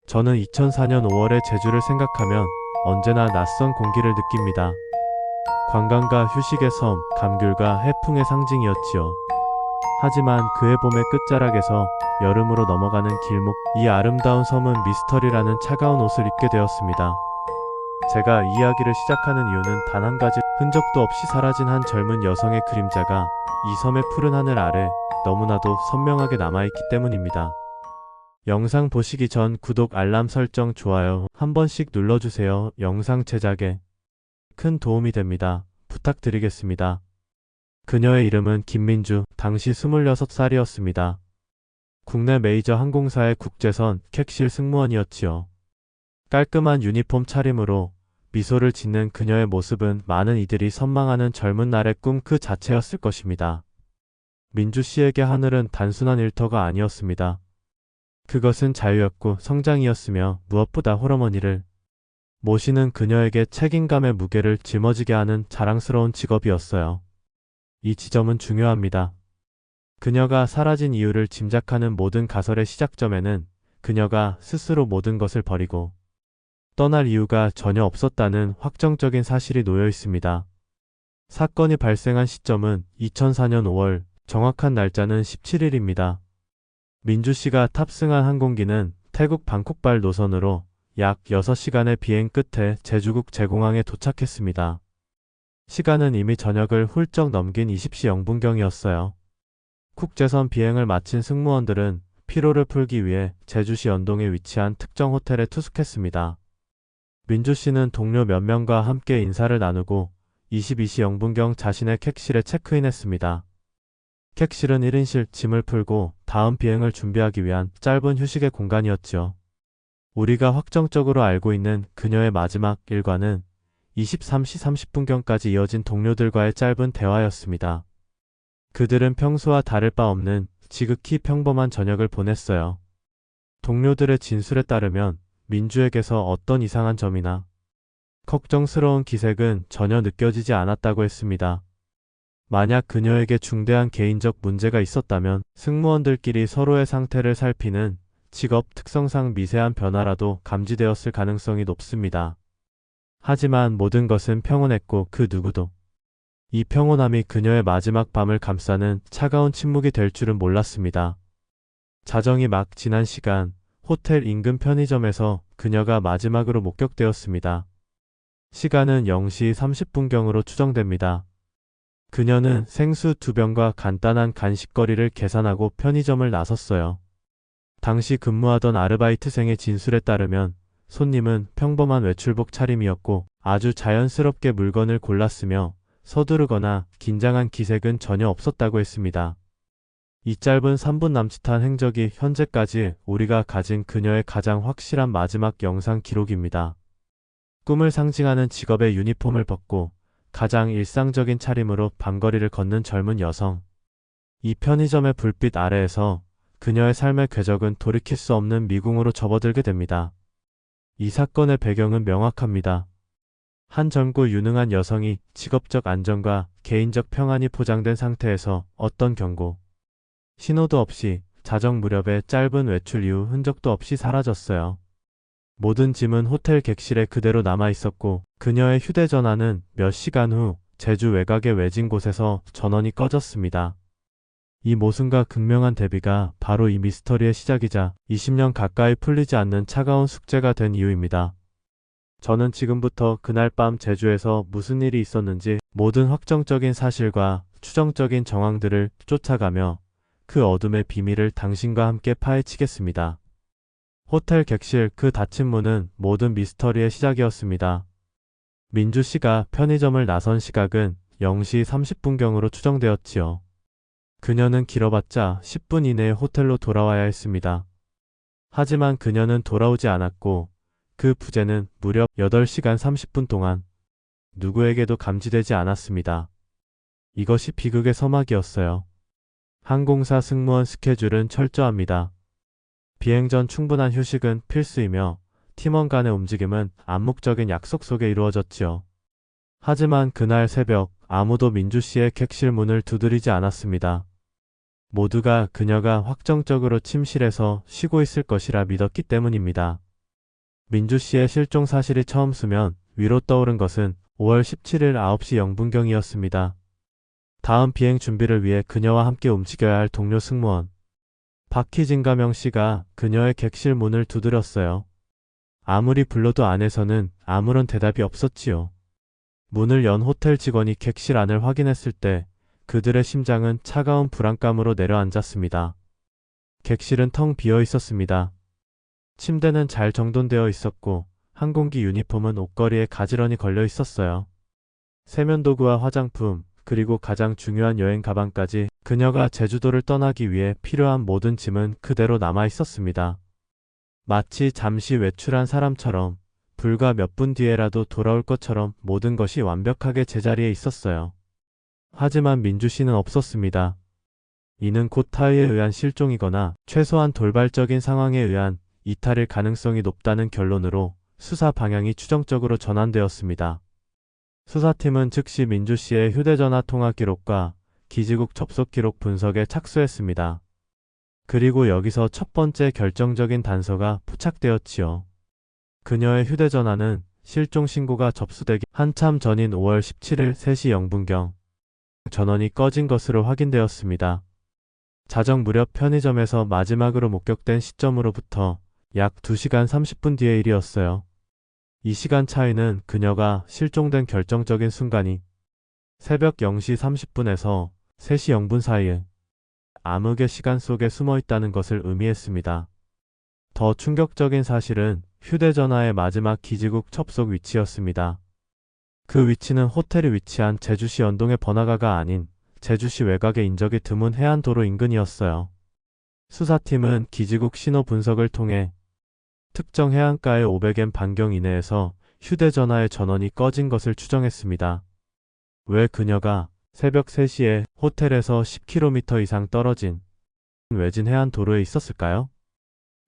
저는 2004년 5월의 제주를 생각하면 언제나 낯선 공기를 느낍니다. 관광과 휴식의 섬, 감귤과 해풍의 상징이었지요. 하지만 그해 봄의 끝자락에서 여름으로 넘어가는 길목, 이 아름다운 섬은 미스터리라는 차가운 옷을 입게 되었습니다. 제가 이야기를 시작하는 이유는 단 한 가지, 흔적도 없이 사라진 한 젊은 여성의 그림자가 이 섬의 푸른 하늘 아래 너무나도 선명하게 남아있기 때문입니다. 영상 보시기 전 구독, 알람 설정, 좋아요 한 번씩 눌러주세요. 영상 제작에 큰 도움이 됩니다. 부탁드리겠습니다. 그녀의 이름은 김민주, 당시 26살이었습니다. 국내 메이저 항공사의 국제선 객실 승무원이었지요. 깔끔한 유니폼 차림으로 미소를 짓는 그녀의 모습은 많은 이들이 선망하는 젊은 날의 꿈 그 자체였을 것입니다. 민주 씨에게 하늘은 단순한 일터가 아니었습니다. 그것은 자유였고 성장이었으며 무엇보다 홀어머니를 모시는 그녀에게 책임감의 무게를 짊어지게 하는 자랑스러운 직업이었어요. 이 지점은 중요합니다. 그녀가 사라진 이유를 짐작하는 모든 가설의 시작점에는 그녀가 스스로 모든 것을 버리고 떠날 이유가 전혀 없었다는 확정적인 사실이 놓여 있습니다. 사건이 발생한 시점은 2004년 5월, 정확한 날짜는 17일입니다. 민주 씨가 탑승한 항공기는 태국 방콕발 노선으로 약 6시간의 비행 끝에 제주국 제공항에 도착했습니다. 시간은 이미 저녁을 훌쩍 넘긴 20시 0분경이었어요. 국제선 비행을 마친 승무원들은 피로를 풀기 위해 제주시 연동에 위치한 특정 호텔에 투숙했습니다. 민주 씨는 동료 몇 명과 함께 인사를 나누고 22시 0분경 자신의 객실에 체크인했습니다. 객실은 1인실, 짐을 풀고 다음 비행을 준비하기 위한 짧은 휴식의 공간이었지요. 우리가 확정적으로 알고 있는 그녀의 마지막 일과는 23시 30분경까지 이어진 동료들과의 짧은 대화였습니다. 그들은 평소와 다를 바 없는 지극히 평범한 저녁을 보냈어요. 동료들의 진술에 따르면 민주에게서 어떤 이상한 점이나 걱정스러운 기색은 전혀 느껴지지 않았다고 했습니다. 만약 그녀에게 중대한 개인적 문제가 있었다면 승무원들끼리 서로의 상태를 살피는 직업 특성상 미세한 변화라도 감지되었을 가능성이 높습니다. 하지만 모든 것은 평온했고 그 누구도 이 평온함이 그녀의 마지막 밤을 감싸는 차가운 침묵이 될 줄은 몰랐습니다. 자정이 막 지난 시간, 호텔 인근 편의점에서 그녀가 마지막으로 목격되었습니다. 시간은 0시 30분경으로 추정됩니다. 그녀는 생수 2병과 간단한 간식거리를 계산하고 편의점을 나섰어요. 당시 근무하던 아르바이트생의 진술에 따르면 손님은 평범한 외출복 차림이었고 아주 자연스럽게 물건을 골랐으며 서두르거나 긴장한 기색은 전혀 없었다고 했습니다. 이 짧은 3분 남짓한 행적이 현재까지 우리가 가진 그녀의 가장 확실한 마지막 영상 기록입니다. 꿈을 상징하는 직업의 유니폼을 벗고 가장 일상적인 차림으로 밤거리를 걷는 젊은 여성. 이 편의점의 불빛 아래에서 그녀의 삶의 궤적은 돌이킬 수 없는 미궁으로 접어들게 됩니다. 이 사건의 배경은 명확합니다. 한 젊고 유능한 여성이 직업적 안정과 개인적 평안이 보장된 상태에서 어떤 경고, 신호도 없이 자정 무렵에 짧은 외출 이후 흔적도 없이 사라졌어요. 모든 짐은 호텔 객실에 그대로 남아 있었고 그녀의 휴대전화는 몇 시간 후 제주 외곽의 외진 곳에서 전원이 꺼졌습니다. 이 모순과 극명한 대비가 바로 이 미스터리의 시작이자 20년 가까이 풀리지 않는 차가운 숙제가 된 이유입니다. 저는 지금부터 그날 밤 제주에서 무슨 일이 있었는지 모든 확정적인 사실과 추정적인 정황들을 쫓아가며 그 어둠의 비밀을 당신과 함께 파헤치겠습니다. 호텔 객실, 그 닫힌 문은 모든 미스터리의 시작이었습니다. 민주 씨가 편의점을 나선 시각은 0시 30분경으로 추정되었지요. 그녀는 길어봤자 10분 이내에 호텔로 돌아와야 했습니다. 하지만 그녀는 돌아오지 않았고 그 부재는 무려 8시간 30분 동안 누구에게도 감지되지 않았습니다. 이것이 비극의 서막이었어요. 항공사 승무원 스케줄은 철저합니다. 비행 전 충분한 휴식은 필수이며 팀원 간의 움직임은 암묵적인 약속 속에 이루어졌지요. 하지만 그날 새벽 아무도 민주 씨의 객실 문을 두드리지 않았습니다. 모두가 그녀가 확정적으로 침실에서 쉬고 있을 것이라 믿었기 때문입니다. 민주 씨의 실종 사실이 처음 수면 위로 떠오른 것은 5월 17일 9시 0분경이었습니다. 다음 비행 준비를 위해 그녀와 함께 움직여야 할 동료 승무원 박희진가명 씨가 그녀의 객실 문을 두드렸어요. 아무리 불러도 안에서는 아무런 대답이 없었지요. 문을 연 호텔 직원이 객실 안을 확인했을 때 그들의 심장은 차가운 불안감으로 내려앉았습니다. 객실은 텅 비어 있었습니다. 침대는 잘 정돈되어 있었고 항공기 유니폼은 옷걸이에 가지런히 걸려 있었어요. 세면도구와 화장품, 그리고 가장 중요한 여행 가방까지 그녀가 제주도를 떠나기 위해 필요한 모든 짐은 그대로 남아 있었습니다. 마치 잠시 외출한 사람처럼 불과 몇 분 뒤에라도 돌아올 것처럼 모든 것이 완벽하게 제자리에 있었어요. 하지만 민주 씨는 없었습니다. 이는 곧 타의에 의한 실종이거나 최소한 돌발적인 상황에 의한 이탈일 가능성이 높다는 결론으로 수사 방향이 추정적으로 전환되었습니다. 수사팀은 즉시 민주 씨의 휴대전화 통화 기록과 기지국 접속 기록 분석에 착수했습니다. 그리고 여기서 첫 번째 결정적인 단서가 포착되었지요. 그녀의 휴대전화는 실종 신고가 접수되기 한참 전인 5월 17일 3시 0분경 전원이 꺼진 것으로 확인되었습니다. 자정 무렵 편의점에서 마지막으로 목격된 시점으로부터 약 2시간 30분 뒤의 일이었어요. 이 시간 차이는 그녀가 실종된 결정적인 순간이 새벽 0시 30분에서 3시 0분 사이에 암흑의 시간 속에 숨어 있다는 것을 의미했습니다. 더 충격적인 사실은 휴대전화의 마지막 기지국 접속 위치였습니다. 그 위치는 호텔이 위치한 제주시 연동의 번화가가 아닌 제주시 외곽의 인적이 드문 해안도로 인근이었어요. 수사팀은 기지국 신호 분석을 통해 특정 해안가의 500m 반경 이내에서 휴대전화의 전원이 꺼진 것을 추정했습니다. 왜 그녀가 새벽 3시에 호텔에서 10km 이상 떨어진 외진 해안도로에 있었을까요?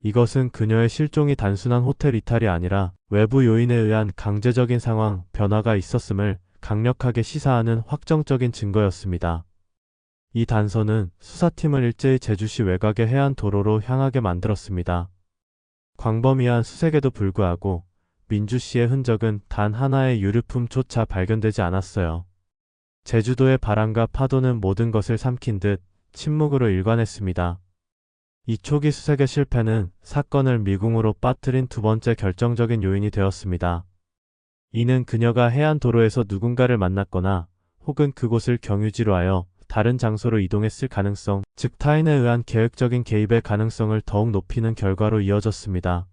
이것은 그녀의 실종이 단순한 호텔 이탈이 아니라 외부 요인에 의한 강제적인 상황 변화가 있었음을 강력하게 시사하는 확정적인 증거였습니다. 이 단서는 수사팀을 일제히 제주시 외곽의 해안도로로 향하게 만들었습니다. 광범위한 수색에도 불구하고 민주 씨의 흔적은 단 하나의 유류품조차 발견되지 않았어요. 제주도의 바람과 파도는 모든 것을 삼킨 듯 침묵으로 일관했습니다. 이 초기 수색의 실패는 사건을 미궁으로 빠뜨린 두 번째 결정적인 요인이 되었습니다. 이는 그녀가 해안도로에서 누군가를 만났거나 혹은 그곳을 경유지로 하여 다른 장소로 이동했을 가능성, 즉 타인에 의한 계획적인 개입의 가능성을 더욱 높이는 결과로 이어졌습니다.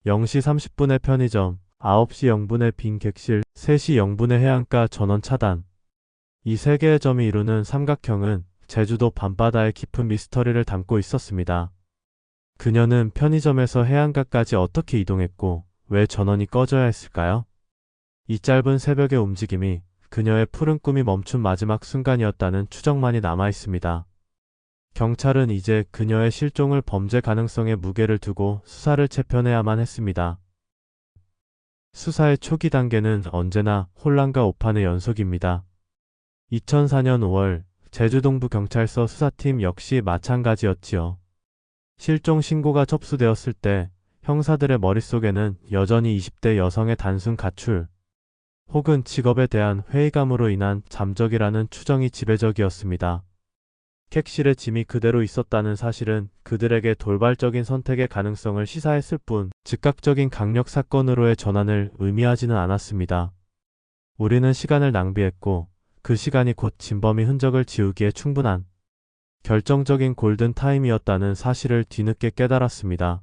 0시 30분의 편의점, 9시 0분의 빈 객실, 3시 0분의 해안가 전원 차단. 이 세 개의 점이 이루는 삼각형은 제주도 밤바다의 깊은 미스터리를 담고 있었습니다. 그녀는 편의점에서 해안가까지 어떻게 이동했고 왜 전원이 꺼져야 했을까요? 이 짧은 새벽의 움직임이 그녀의 푸른 꿈이 멈춘 마지막 순간이었다는 추정만이 남아있습니다. 경찰은 이제 그녀의 실종을 범죄 가능성에 무게를 두고 수사를 재편해야만 했습니다. 수사의 초기 단계는 언제나 혼란과 오판의 연속입니다. 2004년 5월 제주동부경찰서 수사팀 역시 마찬가지였지요. 실종 신고가 접수되었을 때 형사들의 머릿속에는 여전히 20대 여성의 단순 가출 혹은 직업에 대한 회의감으로 인한 잠적이라는 추정이 지배적이었습니다. 객실에 짐이 그대로 있었다는 사실은 그들에게 돌발적인 선택의 가능성을 시사했을 뿐 즉각적인 강력 사건으로의 전환을 의미하지는 않았습니다. 우리는 시간을 낭비했고 그 시간이 곧 진범의 흔적을 지우기에 충분한 결정적인 골든 타임이었다는 사실을 뒤늦게 깨달았습니다.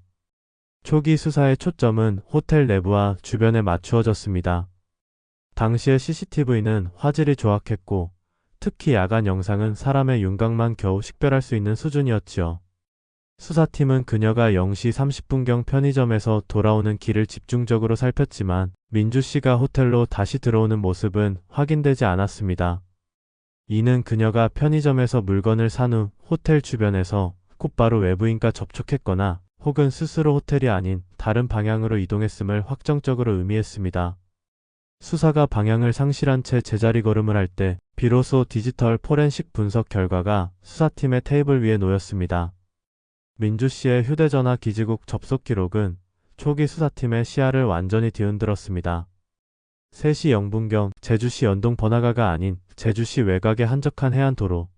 초기 수사의 초점은 호텔 내부와 주변에 맞추어졌습니다. 당시의 CCTV는 화질이 조악했고 특히 야간 영상은 사람의 윤곽만 겨우 식별할 수 있는 수준이었지요. 수사팀은 그녀가 0시 30분경 편의점에서 돌아오는 길을 집중적으로 살폈지만 민주 씨가 호텔로 다시 들어오는 모습은 확인되지 않았습니다. 이는 그녀가 편의점에서 물건을 산 후 호텔 주변에서 곧바로 외부인과 접촉했거나 혹은 스스로 호텔이 아닌 다른 방향으로 이동했음을 확정적으로 의미했습니다. 수사가 방향을 상실한 채 제자리 걸음을 할 때 비로소 디지털 포렌식 분석 결과가 수사팀의 테이블 위에 놓였습니다. 민주 씨의 휴대전화 기지국 접속 기록은 초기 수사팀의 시야를 완전히 뒤흔들었습니다. 3시 0분경 제주시 연동 번화가가 아닌 제주시 외곽의 한적한 해안도로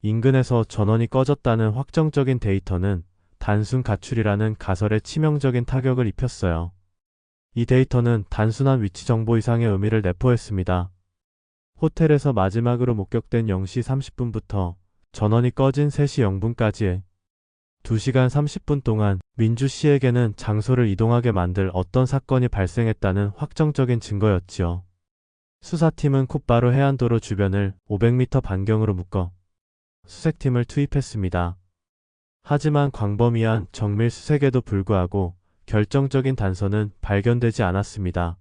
인근에서 전원이 꺼졌다는 확정적인 데이터는 단순 가출이라는 가설에 치명적인 타격을 입혔어요. 이 데이터는 단순한 위치 정보 이상의 의미를 내포했습니다. 호텔에서 마지막으로 목격된 0시 30분부터 전원이 꺼진 3시 0분까지의 2시간 30분 동안 민주 씨에게는 장소를 이동하게 만들 어떤 사건이 발생했다는 확정적인 증거였지요. 수사팀은 곧바로 해안도로 주변을 500m 반경으로 묶어 수색팀을 투입했습니다. 하지만 광범위한 정밀 수색에도 불구하고 결정적인 단서는 발견되지 않았습니다.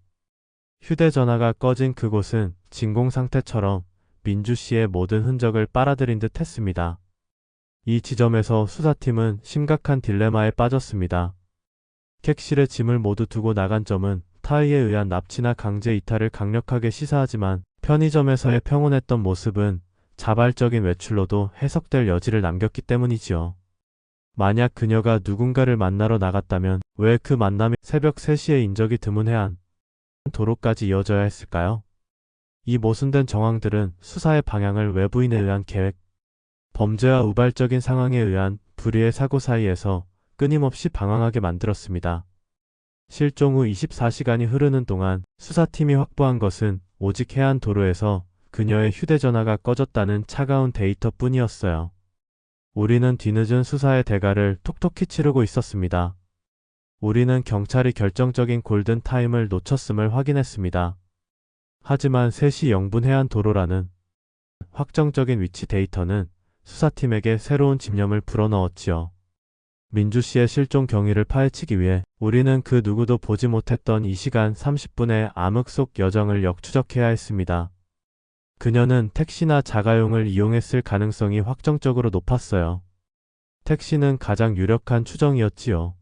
휴대전화가 꺼진 그곳은 진공 상태처럼 민주 씨의 모든 흔적을 빨아들인 듯 했습니다. 이 지점에서 수사팀은 심각한 딜레마에 빠졌습니다. 객실에 짐을 모두 두고 나간 점은 타의에 의한 납치나 강제 이탈을 강력하게 시사하지만 편의점에서의 평온했던 모습은 자발적인 외출로도 해석될 여지를 남겼기 때문이지요. 만약 그녀가 누군가를 만나러 나갔다면 왜 그 만남이 새벽 3시에 인적이 드문 해안 도로까지 이어져야 했을까요? 이 모순된 정황들은 수사의 방향을 외부인에 의한 계획, 범죄와 우발적인 상황에 의한 불의의 사고 사이에서 끊임없이 방황하게 만들었습니다. 실종 후 24시간이 흐르는 동안 수사팀이 확보한 것은 오직 해안 도로에서 그녀의 휴대전화가 꺼졌다는 차가운 데이터뿐이었어요. 우리는 뒤늦은 수사의 대가를 톡톡히 치르고 있었습니다. 우리는 경찰이 결정적인 골든 타임을 놓쳤음을 확인했습니다. 하지만 3시 0분 해안 도로라는 확정적인 위치 데이터는 수사팀에게 새로운 집념을 불어넣었지요. 민주 씨의 실종 경위를 파헤치기 위해 우리는 그 누구도 보지 못했던 2시간 30분의 암흑 속 여정을 역추적해야 했습니다. 그녀는 택시나 자가용을 이용했을 가능성이 확정적으로 높았어요. 택시는 가장 유력한 추정이었지요.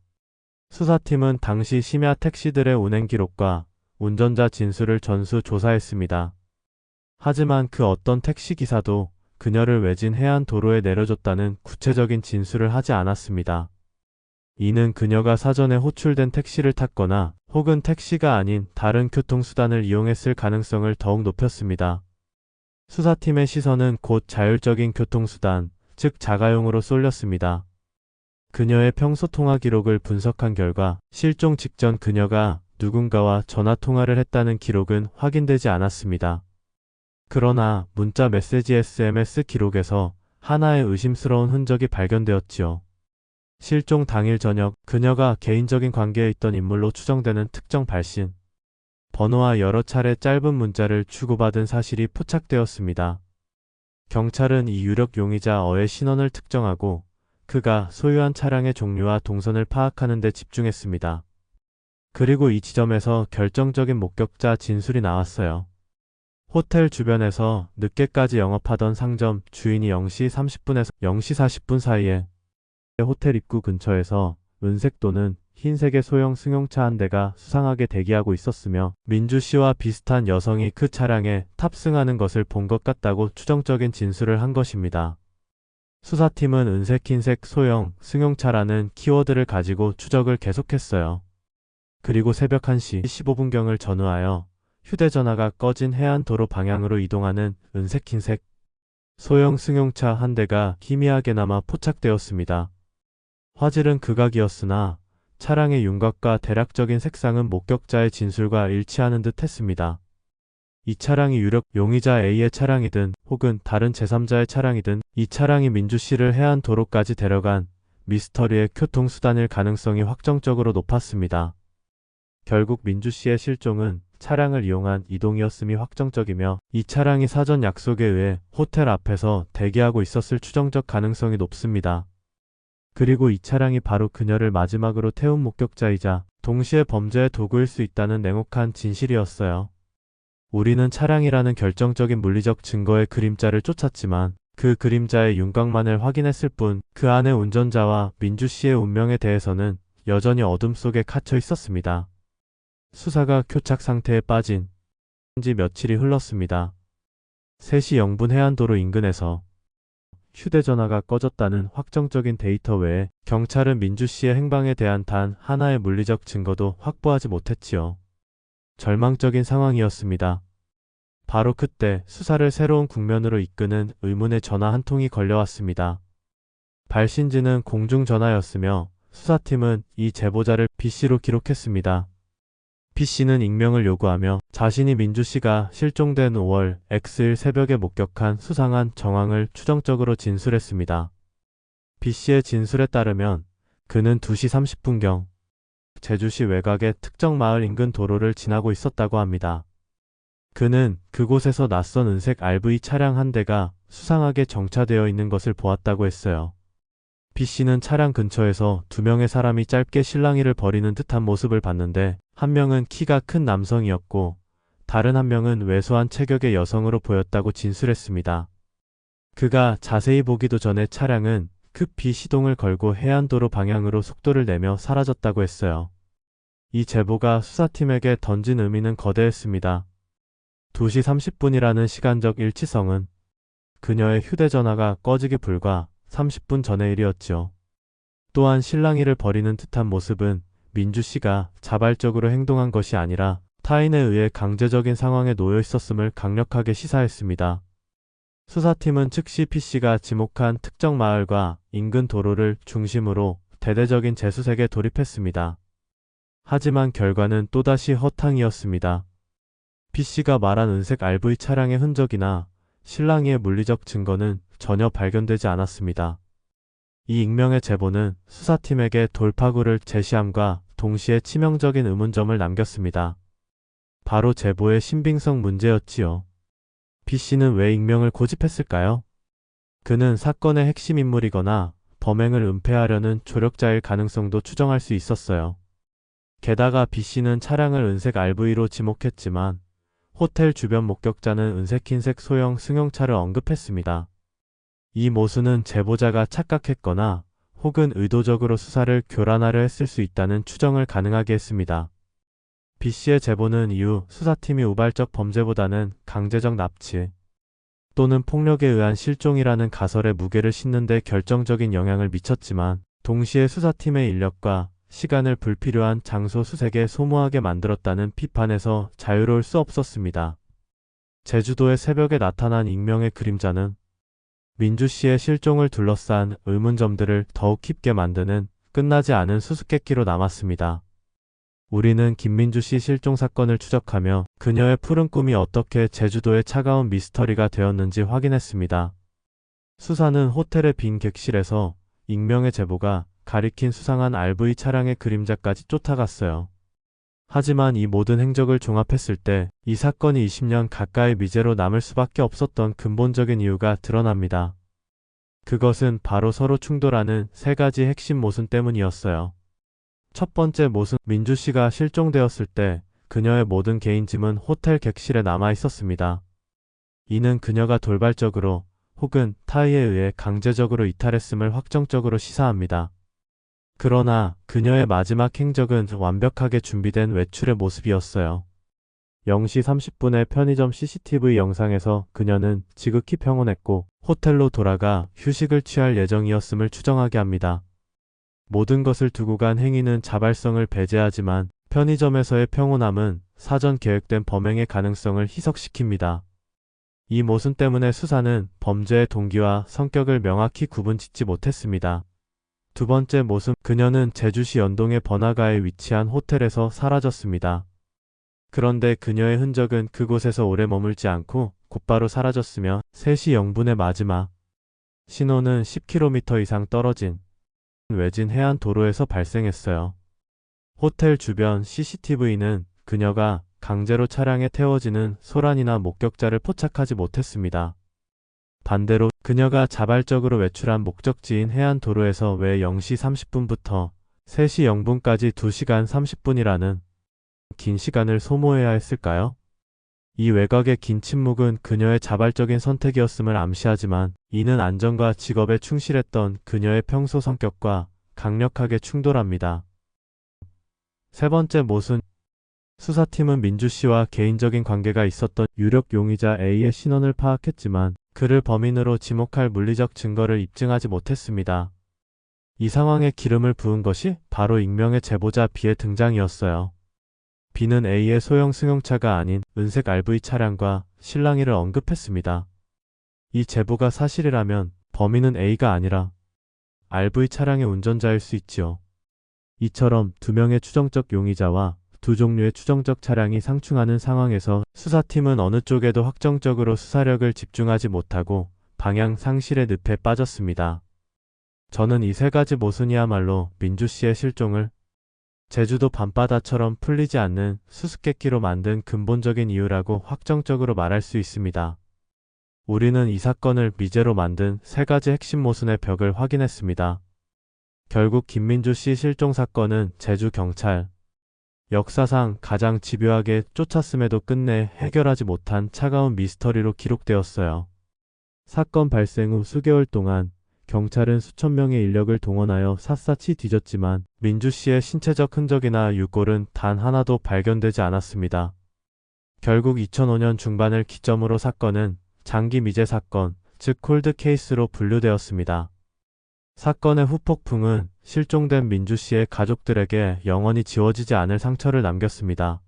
수사팀은 당시 심야 택시들의 운행 기록과 운전자 진술을 전수 조사했습니다. 하지만 그 어떤 택시기사도 그녀를 외진 해안 도로에 내려줬다는 구체적인 진술을 하지 않았습니다. 이는 그녀가 사전에 호출된 택시를 탔거나 혹은 택시가 아닌 다른 교통수단을 이용했을 가능성을 더욱 높였습니다. 수사팀의 시선은 곧 자율적인 교통수단, 즉 자가용으로 쏠렸습니다. 그녀의 평소 통화 기록을 분석한 결과 실종 직전 그녀가 누군가와 전화통화를 했다는 기록은 확인되지 않았습니다. 그러나 문자 메시지 SMS 기록에서 하나의 의심스러운 흔적이 발견되었지요. 실종 당일 저녁 그녀가 개인적인 관계에 있던 인물로 추정되는 특정 발신 번호와 여러 차례 짧은 문자를 주고받은 사실이 포착되었습니다. 경찰은 이 유력 용의자 어의 신원을 특정하고 그가 소유한 차량의 종류와 동선을 파악하는 데 집중했습니다. 그리고 이 지점에서 결정적인 목격자 진술이 나왔어요. 호텔 주변에서 늦게까지 영업하던 상점 주인이 0시 30분에서 0시 40분 사이에 호텔 입구 근처에서 은색 또는 흰색의 소형 승용차 한 대가 수상하게 대기하고 있었으며 민주 씨와 비슷한 여성이 그 차량에 탑승하는 것을 본 것 같다고 추정적인 진술을 한 것입니다. 수사팀은 은색 흰색 소형 승용차라는 키워드를 가지고 추적을 계속했어요. 그리고 새벽 1시 15분경을 전후하여 휴대전화가 꺼진 해안도로 방향으로 이동하는 은색 흰색 소형 승용차 한 대가 희미하게나마 포착되었습니다. 화질은 극악이었으나 차량의 윤곽과 대략적인 색상은 목격자의 진술과 일치하는 듯 했습니다. 이 차량이 유력 용의자 A의 차량이든 혹은 다른 제3자의 차량이든 이 차량이 민주 씨를 해안 도로까지 데려간 미스터리의 교통수단일 가능성이 확정적으로 높았습니다. 결국 민주 씨의 실종은 차량을 이용한 이동이었음이 확정적이며 이 차량이 사전 약속에 의해 호텔 앞에서 대기하고 있었을 추정적 가능성이 높습니다. 그리고 이 차량이 바로 그녀를 마지막으로 태운 목격자이자 동시에 범죄의 도구일 수 있다는 냉혹한 진실이었어요. 우리는 차량이라는 결정적인 물리적 증거의 그림자를 쫓았지만 그 그림자의 윤곽만을 확인했을 뿐 그 안의 운전자와 민주 씨의 운명에 대해서는 여전히 어둠 속에 갇혀 있었습니다. 수사가 교착 상태에 빠진 지 며칠이 흘렀습니다. 3시 0분 해안도로 인근에서 휴대전화가 꺼졌다는 확정적인 데이터 외에 경찰은 민주 씨의 행방에 대한 단 하나의 물리적 증거도 확보하지 못했지요. 절망적인 상황이었습니다. 바로 그때 수사를 새로운 국면으로 이끄는 의문의 전화 한 통이 걸려왔습니다. 발신지는 공중전화였으며 수사팀은 이 제보자를 B씨로 기록했습니다. B씨는 익명을 요구하며 자신이 민주 씨가 실종된 5월 X일 새벽에 목격한 수상한 정황을 추정적으로 진술했습니다. B씨의 진술에 따르면 그는 2시 30분경 제주시 외곽의 특정 마을 인근 도로를 지나고 있었다고 합니다. 그는 그곳에서 낯선 은색 RV 차량 한 대가 수상하게 정차되어 있는 것을 보았다고 했어요. B씨는 차량 근처에서 2명의 사람이 짧게 실랑이를 벌이는 듯한 모습을 봤는데 한 명은 키가 큰 남성이었고 다른 한 명은 왜소한 체격의 여성으로 보였다고 진술했습니다. 그가 자세히 보기도 전에 차량은 급히 시동을 걸고 해안도로 방향으로 속도를 내며 사라졌다고 했어요. 이 제보가 수사팀에게 던진 의미는 거대했습니다. 2시 30분이라는 시간적 일치성은 그녀의 휴대전화가 꺼지기 불과 30분 전의 일이었지요. 또한 실랑이를 벌이는 듯한 모습은 민주 씨가 자발적으로 행동한 것이 아니라 타인에 의해 강제적인 상황에 놓여 있었음을 강력하게 시사했습니다. 수사팀은 즉시 P씨가 지목한 특정 마을과 인근 도로를 중심으로 대대적인 재수색에 돌입했습니다. 하지만 결과는 또다시 허탕이었습니다. P씨가 말한 은색 RV 차량의 흔적이나 실랑이의 물리적 증거는 전혀 발견되지 않았습니다. 이 익명의 제보는 수사팀에게 돌파구를 제시함과 동시에 치명적인 의문점을 남겼습니다. 바로 제보의 신빙성 문제였지요. B씨는 왜 익명을 고집했을까요? 그는 사건의 핵심 인물이거나 범행을 은폐하려는 조력자일 가능성도 추정할 수 있었어요. 게다가 B씨는 차량을 은색 RV로 지목했지만 호텔 주변 목격자는 은색 흰색 소형 승용차를 언급했습니다. 이 모순은 제보자가 착각했거나 혹은 의도적으로 수사를 교란하려 했을 수 있다는 추정을 가능하게 했습니다. B씨의 제보는 이후 수사팀이 우발적 범죄보다는 강제적 납치 또는 폭력에 의한 실종이라는 가설에 무게를 싣는 데 결정적인 영향을 미쳤지만 동시에 수사팀의 인력과 시간을 불필요한 장소 수색에 소모하게 만들었다는 비판에서 자유로울 수 없었습니다. 제주도의 새벽에 나타난 익명의 그림자는 민주 씨의 실종을 둘러싼 의문점들을 더욱 깊게 만드는 끝나지 않은 수수께끼로 남았습니다. 우리는 김민주 씨 실종 사건을 추적하며 그녀의 푸른 꿈이 어떻게 제주도의 차가운 미스터리가 되었는지 확인했습니다. 수사는 호텔의 빈 객실에서 익명의 제보가 가리킨 수상한 RV 차량의 그림자까지 쫓아갔어요. 하지만 이 모든 행적을 종합했을 때 이 사건이 20년 가까이 미제로 남을 수밖에 없었던 근본적인 이유가 드러납니다. 그것은 바로 서로 충돌하는 세 가지 핵심 모순 때문이었어요. 첫 번째 모순, 민주 씨가 실종되었을 때 그녀의 모든 개인 짐은 호텔 객실에 남아 있었습니다. 이는 그녀가 돌발적으로 혹은 타의에 의해 강제적으로 이탈했음을 확정적으로 시사합니다. 그러나 그녀의 마지막 행적은 완벽하게 준비된 외출의 모습이었어요. 0시 30분의 편의점 CCTV 영상에서 그녀는 지극히 평온했고 호텔로 돌아가 휴식을 취할 예정이었음을 추정하게 합니다. 모든 것을 두고 간 행위는 자발성을 배제하지만 편의점에서의 평온함은 사전 계획된 범행의 가능성을 희석시킵니다. 이 모순 때문에 수사는 범죄의 동기와 성격을 명확히 구분짓지 못했습니다. 두 번째 모순, 그녀는 제주시 연동의 번화가에 위치한 호텔에서 사라졌습니다. 그런데 그녀의 흔적은 그곳에서 오래 머물지 않고 곧바로 사라졌으며 3시 0분의 마지막 신호는 10km 이상 떨어진 외진 해안 도로에서 발생했어요. 호텔 주변 CCTV는 그녀가 강제로 차량에 태워지는 소란이나 목격자를 포착하지 못했습니다. 반대로 그녀가 자발적으로 외출한 목적지인 해안 도로에서 왜 0시 30분부터 3시 0분까지 2시간 30분이라는 긴 시간을 소모해야 했을까요? 이 외곽의 긴 침묵은 그녀의 자발적인 선택이었음을 암시하지만 이는 안전과 직업에 충실했던 그녀의 평소 성격과 강력하게 충돌합니다. 세 번째 모순, 수사팀은 민주 씨와 개인적인 관계가 있었던 유력 용의자 A의 신원을 파악했지만 그를 범인으로 지목할 물리적 증거를 입증하지 못했습니다. 이 상황에 기름을 부은 것이 바로 익명의 제보자 B의 등장이었어요. B는 A의 소형 승용차가 아닌 은색 RV 차량과 실랑이를 언급했습니다. 이 제보가 사실이라면 범인은 A가 아니라 RV 차량의 운전자일 수 있지요. 이처럼 두 명의 추정적 용의자와 두 종류의 추정적 차량이 상충하는 상황에서 수사팀은 어느 쪽에도 확정적으로 수사력을 집중하지 못하고 방향 상실의 늪에 빠졌습니다. 저는 이 세 가지 모순이야말로 민주 씨의 실종을 제주도 밤바다처럼 풀리지 않는 수수께끼로 만든 근본적인 이유라고 확정적으로 말할 수 있습니다. 우리는 이 사건을 미제로 만든 세 가지 핵심 모순의 벽을 확인했습니다. 결국 김민주 씨 실종 사건은 제주 경찰 역사상 가장 집요하게 쫓았음에도 끝내 해결하지 못한 차가운 미스터리로 기록되었어요. 사건 발생 후 수개월 동안 경찰은 수천 명의 인력을 동원하여 샅샅이 뒤졌지만 민주 씨의 신체적 흔적이나 유골은 단 하나도 발견되지 않았습니다. 결국 2005년 중반을 기점으로 사건은 장기 미제 사건, 즉 콜드 케이스로 분류되었습니다. 사건의 후폭풍은 실종된 민주 씨의 가족들에게 영원히 지워지지 않을 상처를 남겼습니다.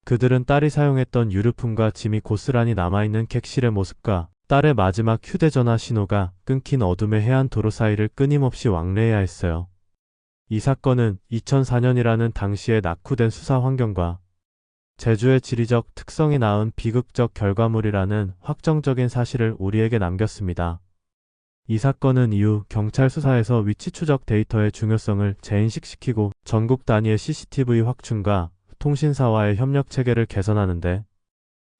그들은 딸이 사용했던 유류품과 짐이 고스란히 남아있는 객실의 모습과 딸의 마지막 휴대전화 신호가 끊긴 어둠의 해안 도로 사이를 끊임없이 왕래해야 했어요. 이 사건은 2004년이라는 당시의 낙후된 수사 환경과 제주의 지리적 특성이 낳은 비극적 결과물이라는 확정적인 사실을 우리에게 남겼습니다. 이 사건은 이후 경찰 수사에서 위치 추적 데이터의 중요성을 재인식시키고 전국 단위의 CCTV 확충과 통신사와의 협력 체계를 개선하는 데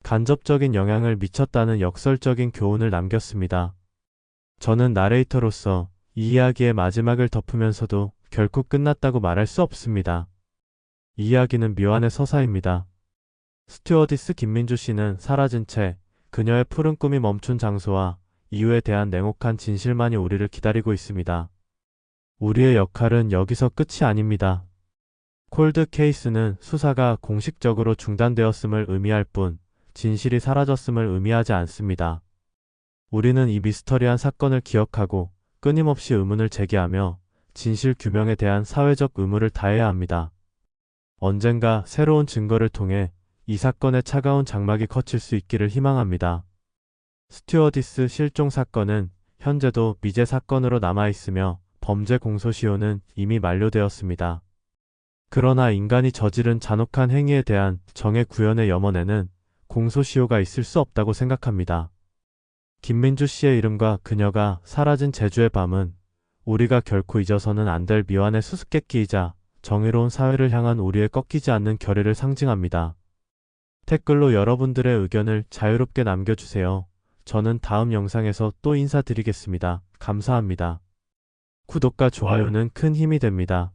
간접적인 영향을 미쳤다는 역설적인 교훈을 남겼습니다. 저는 나레이터로서 이 이야기의 마지막을 덮으면서도 결코 끝났다고 말할 수 없습니다. 이 이야기는 묘한의 서사입니다. 스튜어디스 김민주 씨는 사라진 채 그녀의 푸른 꿈이 멈춘 장소와 이유에 대한 냉혹한 진실만이 우리를 기다리고 있습니다. 우리의 역할은 여기서 끝이 아닙니다. 콜드 케이스는 수사가 공식적으로 중단되었음을 의미할 뿐 진실이 사라졌음을 의미하지 않습니다. 우리는 이 미스터리한 사건을 기억하고 끊임없이 의문을 제기하며 진실 규명에 대한 사회적 의무를 다해야 합니다. 언젠가 새로운 증거를 통해 이 사건의 차가운 장막이 걷힐 수 있기를 희망합니다. 스튜어디스 실종 사건은 현재도 미제 사건으로 남아있으며 범죄 공소시효는 이미 만료되었습니다. 그러나 인간이 저지른 잔혹한 행위에 대한 정의 구현의 염원에는 공소시효가 있을 수 없다고 생각합니다. 김민주 씨의 이름과 그녀가 사라진 제주의 밤은 우리가 결코 잊어서는 안 될 미완의 수수께끼이자 정의로운 사회를 향한 우리의 꺾이지 않는 결의를 상징합니다. 댓글로 여러분들의 의견을 자유롭게 남겨주세요. 저는 다음 영상에서 또 인사드리겠습니다. 감사합니다. 구독과 좋아요는 큰 힘이 됩니다.